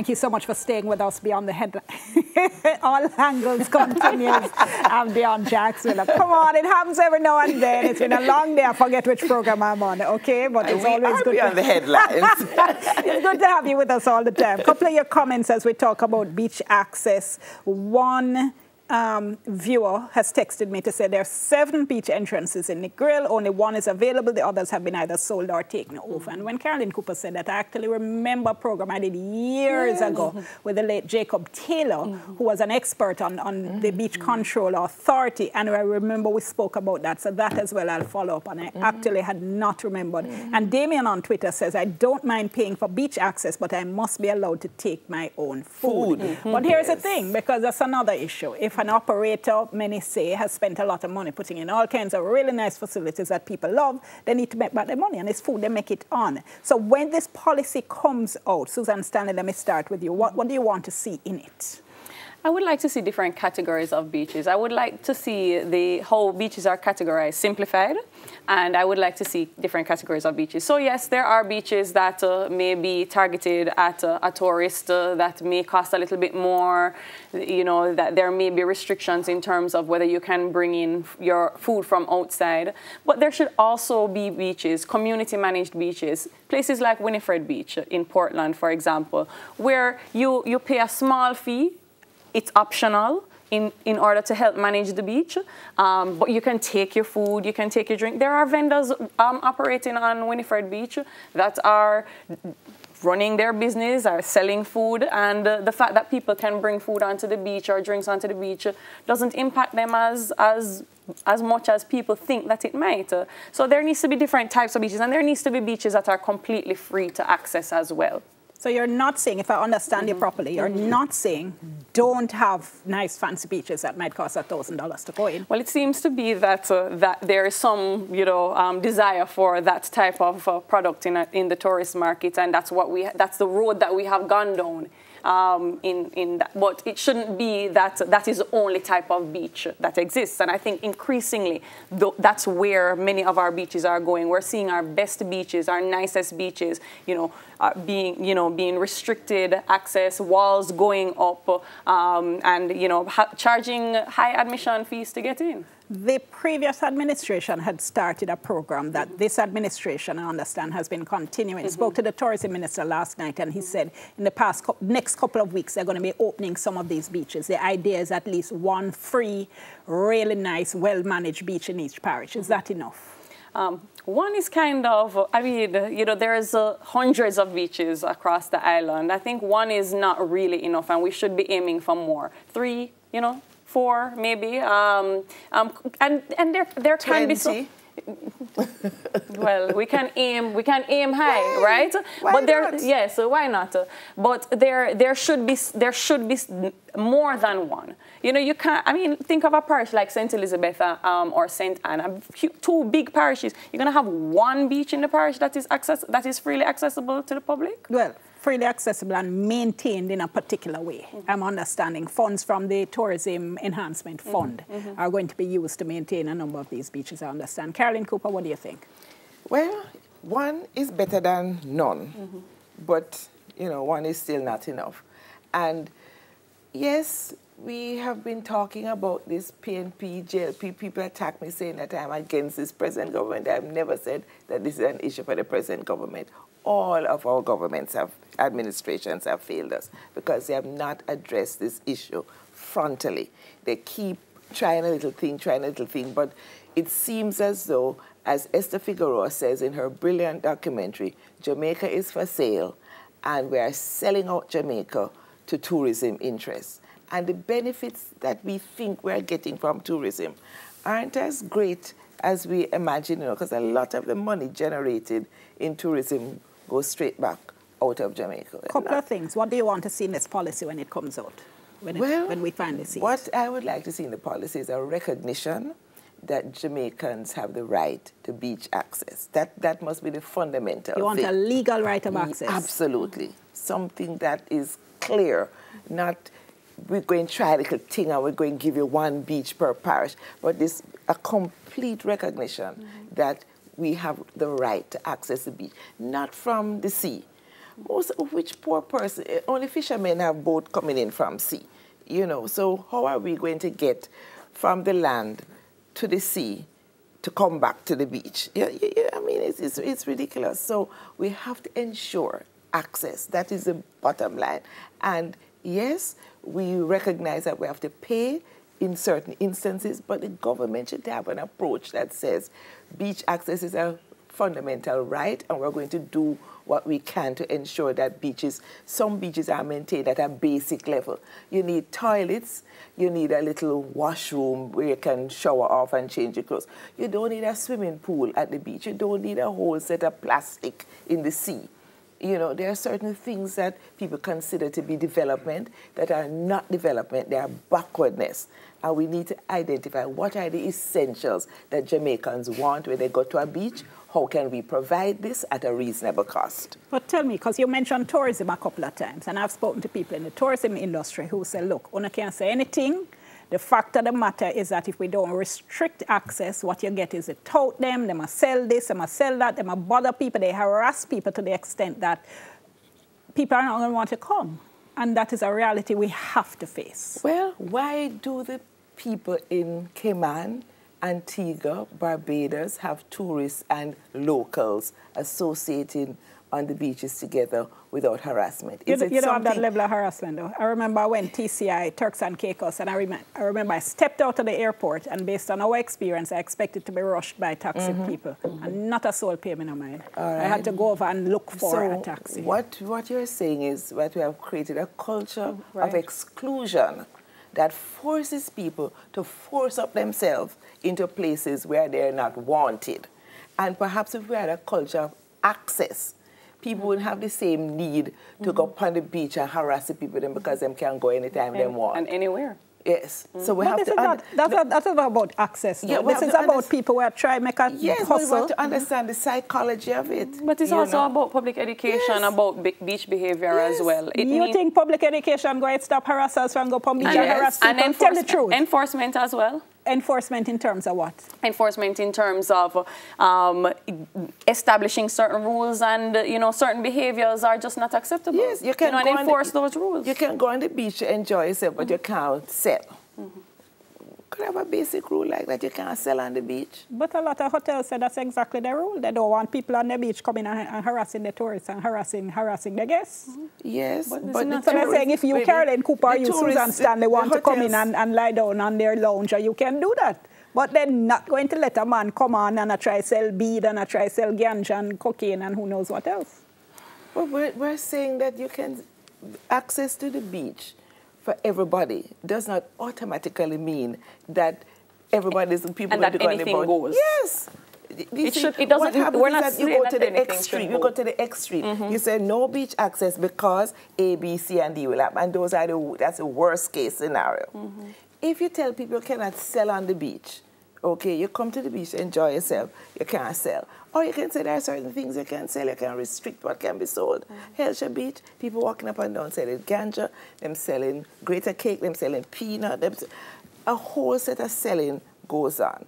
Thank you so much for staying with us beyond the headline. All angles continues beyond Jacksonville. Come on, it happens every now and then. It's been a long day. I forget which program I'm on, okay? But it's always good beyond the headlines. It's good to have you with us all the time. A couple of your comments as we talk about beach access. One viewer has texted me to say there are 7 beach entrances in Negril. Only 1 is available. The others have been either sold or taken over. And when Carolyn Cooper said that, I actually remember a program I did years ago with the late Jacob Taylor, who was an expert on the Beach Control Authority. And I remember we spoke about that. So that as well I'll follow up. And I actually had not remembered. And Damien on Twitter says, I don't mind paying for beach access, but I must be allowed to take my own food. But here's the thing, because that's another issue. If an operator, many say, has spent a lot of money putting in all kinds of really nice facilities that people love, they need to make back their money, and it's food they make it on. So when this policy comes out, Susan Stanley, let me start with you. What do you want to see in it? I would like to see different categories of beaches. I would like to see how beaches are categorized simplified, and I would like to see different categories of beaches. So yes, there are beaches that may be targeted at a tourist that may cost a little bit more, you know, that there may be restrictions in terms of whether you can bring in your food from outside. But there should also be beaches, community managed beaches, places like Winifred Beach in Portland, for example, where you pay a small fee. It's optional in order to help manage the beach, but you can take your food, you can take your drink. There are vendors operating on Winifred Beach that are running their business, are selling food, and the fact that people can bring food onto the beach or drinks onto the beach doesn't impact them as much as people think that it might. So there needs to be different types of beaches, and there needs to be beaches that are completely free to access as well. So you're not saying, if I understand you properly, you're not saying don't have nice fancy beaches that might cost $1,000 to go in. Well, it seems to be that that there is some, you know, desire for that type of product in the tourist market, and that's the road that we have gone down. But it shouldn't be that is the only type of beach that exists. And I think increasingly that's where many of our beaches are going. We're seeing our best beaches, our nicest beaches, you know, being restricted access, walls going up, and you know, charging high admission fees to get in. The previous administration had started a program that this administration, I understand, has been continuing. Spoke to the tourism minister last night, and he said in the next couple of weeks, they're going to be opening some of these beaches. The idea is at least 1 free, really nice, well-managed beach in each parish. Is that enough? 1 is kind of, I mean, you know, there's hundreds of beaches across the island. I think 1 is not really enough, and we should be aiming for more. 3, you know, 4 maybe, and there can be some. Well, we can aim high, right? Why not? Yes, why not? But there should be more than 1. You know, you can't. I mean, think of a parish like St. Elizabeth or St. Anne, 2 big parishes. You're gonna have 1 beach in the parish that is freely accessible to the public. Well, freely accessible and maintained in a particular way. I'm understanding funds from the Tourism Enhancement Fund are going to be used to maintain a number of these beaches, I understand. Carolyn Cooper, what do you think? Well, 1 is better than none, but, you know, 1 is still not enough. And yes, we have been talking about this PNP, JLP. People attack me saying that I'm against this present government. I've never said that this is an issue for the present government. All of our administrations have failed us because they have not addressed this issue frontally. They keep trying a little thing, but it seems as though, as Esther Figueroa says in her brilliant documentary, Jamaica is for sale, and we are selling out Jamaica to tourism interests. And the benefits that we think we're getting from tourism aren't as great as we imagine, you know, because a lot of the money generated in tourism goes straight back out of Jamaica. Couple of things. What do you want to see in this policy when it comes out? When we finally see it? What I would like to see in the policy is a recognition that Jamaicans have the right to beach access. That must be the fundamental thing. You want a legal right of access? Absolutely. Something that is clear, not we're going to try a little thing and we're going to give you 1 beach per parish, but this a complete recognition that we have the right to access the beach, not from the sea, Most of which poor person, only fishermen have boat coming in from sea, you know. So how are we going to get from the land to the sea to come back to the beach? I mean, it's ridiculous. So we have to ensure access. That is the bottom line. And yes, we recognize that we have to pay in certain instances, but the government should have an approach that says beach access is a fundamental right, and we're going to do what we can to ensure that some beaches are maintained at a basic level. You need toilets, you need a little washroom where you can shower off and change your clothes. You don't need a swimming pool at the beach. You don't need a whole set of plastic in the sea. You know, there are certain things that people consider to be development that are not development, they are backwardness. And we need to identify what are the essentials that Jamaicans want when they go to a beach. How can we provide this at a reasonable cost? But tell me, because you mentioned tourism a couple of times, and I've spoken to people in the tourism industry who say, look, una can't say anything. The fact of the matter is that if we don't restrict access, what you get is they tout them must sell this, they must sell that, they must bother people, they harass people to the extent that people are not going to want to come. And that is a reality we have to face. Well, why do the people in Cayman, Antigua, Barbados have tourists and locals associating on the beaches together without harassment? You don't have that level of harassment, though. I remember when TCI, Turks and Caicos, and I remember I stepped out of the airport, and based on our experience, I expected to be rushed by taxi people, and not a soul paid me no mind. Right. I had to go over and look for a taxi. What you're saying is that we have created a culture of exclusion that forces people to force up themselves into places where they're not wanted. And perhaps if we had a culture of access, people wouldn't have the same need to go up on the beach and harass the people because they can go anytime they want. And anywhere. Yes. So we have to... That's not about access. Yeah, this is about people who are trying to make a hustle. Yes, but we have to understand the psychology of it. But it's also about public education, about beach behavior as well. You think public education going to stop harassers from going to beach and harass people? And tell the truth. Enforcement as well. Enforcement in terms of what? Enforcement in terms of establishing certain rules and, certain behaviors are just not acceptable. Yes, you can enforce those rules. You can go on the beach to enjoy yourself, but you can't sell. Could have a basic rule like that, you can't sell on the beach. But a lot of hotels say that's exactly the rule. They don't want people on the beach coming and harassing the tourists and harassing the guests. Yes, but so they're saying if you, Caroline Cooper, you, Susan Stanley, want to come in and lie down on their lounge, you can do that. But they're not going to let a man come on and try to sell bead and try to sell ganja and cocaine and who knows what else. Well, we're saying that you can access to the beach for everybody does not automatically mean that everybody's people and that anything goes. Yes. It doesn't. We're not saying that you go to the extreme. You go to the extreme. You say no beach access because A, B, C, and D will happen, and that's the worst case scenario. If you tell people you cannot sell on the beach, okay, you come to the beach, enjoy yourself, you can't sell. Or you can say there are certain things you can sell, you can restrict what can be sold. Hellshire Beach, people walking up and down selling ganja, them selling greater cake, them selling peanut, a whole set of selling goes on,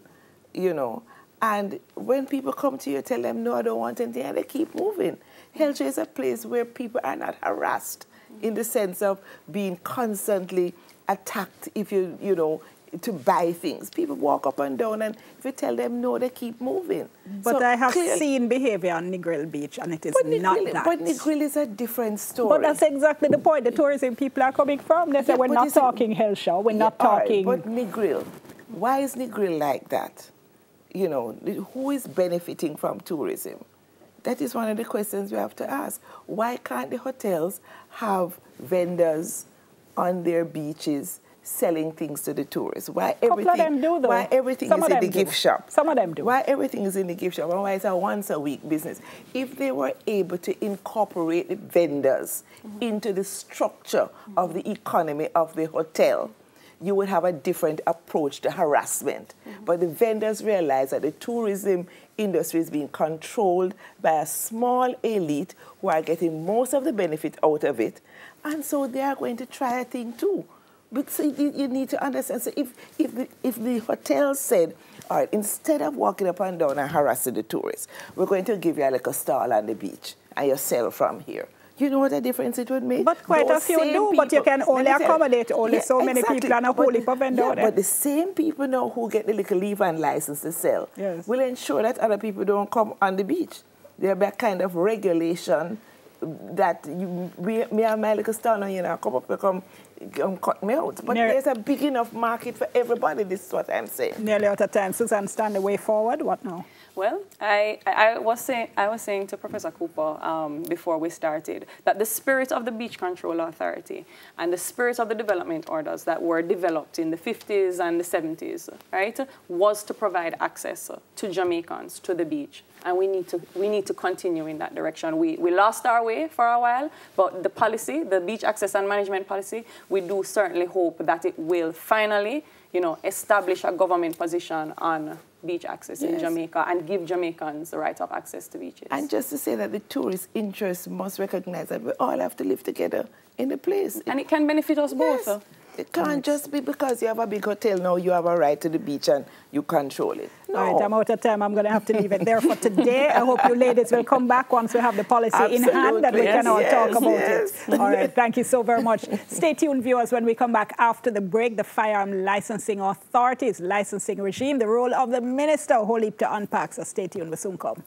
And when people come to you, tell them, no, I don't want anything, and they keep moving. Hellshire is a place where people are not harassed in the sense of being constantly attacked if to buy things. People walk up and down, and if you tell them no, they keep moving. But so I have seen behavior on Negril Beach, and it is not that. But Negril is a different story. But that's exactly the point the tourism people are coming from. They say we're not talking Hellshire, we're not talking... But Negril, why is Negril like that? Who is benefiting from tourism? That is one of the questions we have to ask. Why can't the hotels have vendors on their beaches selling things to the tourists? Why everything is in the gift shop? Some of them do. Why everything is in the gift shop? And why it's a once-a-week business? If they were able to incorporate the vendors into the structure of the economy of the hotel, you would have a different approach to harassment. But the vendors realize that the tourism industry is being controlled by a small elite who are getting most of the benefit out of it. And so they are going to try a thing too. But so you need to understand, so if the hotel said, all right, instead of walking up and down and harassing the tourists, we're going to give you a little stall on the beach and you sell from here. you know what a difference it would make? But quite a few do, but you can only accommodate only so many people and a whole heap of vendors. But the same people now who get the little leave and license to sell will ensure that other people don't come on the beach. There'll be a kind of regulation that me and my little stall, you know, come up and come cut me out. But there's a big enough market for everybody, this is what I'm saying. Nearly out of time. Susan, stand the way forward. What now? Well, I was saying to Professor Cooper before we started that the spirit of the Beach Control Authority and the spirit of the development orders that were developed in the 50s and the 70s, right, was to provide access to Jamaicans to the beach. And we need to continue in that direction. We lost our way for a while, but the policy, the beach access and management policy, we do certainly hope that it will finally, you know, establish a government position on beach access in Jamaica and give Jamaicans the right of access to beaches. And just to say that the tourist interests must recognize that we all have to live together in the place. And it can benefit us both. It can't just be because you have a big hotel now you have a right to the beach and you control it. No. All right, I'm out of time. I'm going to have to leave it there for today. I hope you ladies will come back once we have the policy in hand that we can all talk about it. All right, thank you so very much. Stay tuned, viewers, when we come back after the break. The Firearm Licensing Authority's licensing regime, the role of the minister, a whole heap to unpack. So stay tuned, we'll soon come.